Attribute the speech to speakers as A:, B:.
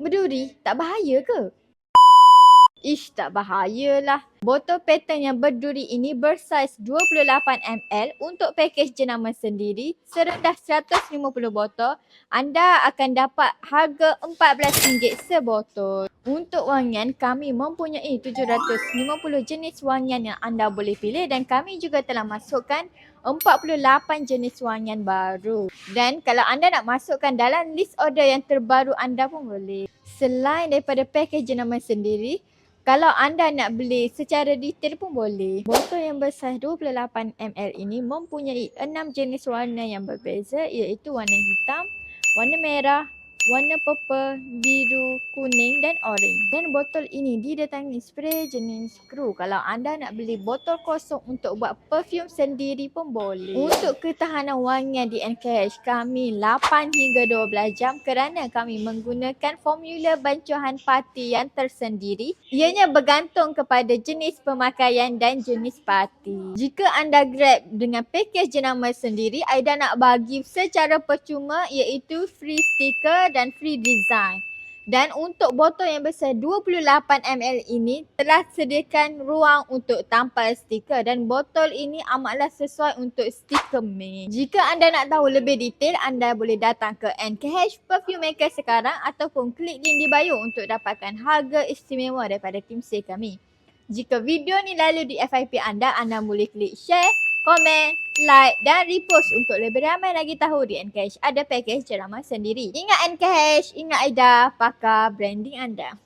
A: Berduri, tak bahaya ke? Ish, tak bahayalah. Botol pattern yang berduri ini bersaiz 28ml untuk pakej jenama sendiri serendah 150 botol. Anda akan dapat harga RM14 sebotol. Untuk wangian, kami mempunyai 750 jenis wangian yang anda boleh pilih dan kami juga telah masukkan 48 jenis wangian baru. Dan kalau anda nak masukkan dalam list order yang terbaru anda pun boleh. Selain daripada pakej jenama sendiri, kalau anda nak beli secara detail pun boleh. Botol yang besar 28ml ini mempunyai 6 jenis warna yang berbeza iaitu warna hitam, warna merah, warna purple, biru, kuning dan orange. Dan botol ini didatangi spray jenis skru. Kalau anda nak beli botol kosong untuk buat perfume sendiri pun boleh. Untuk ketahanan wangian di NKH kami 8 hingga 12 jam kerana kami menggunakan formula bancuhan parti yang tersendiri. Ianya bergantung kepada jenis pemakaian dan jenis parti. Jika anda grab dengan pakej jenama sendiri, Aida nak bagi secara percuma iaitu free stiker dan free design. Dan untuk botol yang besar 28ml ini telah sediakan ruang untuk tampal stiker dan botol ini amatlah sesuai untuk stiker main. Jika anda nak tahu lebih detail, anda boleh datang ke NKH Perfume Maker sekarang ataupun klik link di bio untuk dapatkan harga istimewa daripada tim sale kami. Jika video ni lalu di FYP anda boleh klik share, komen, like dan repost untuk lebih ramai lagi tahu di NKH ada pakej ceramah sendiri. Ingat NKH, ingat Aida, pakar branding anda.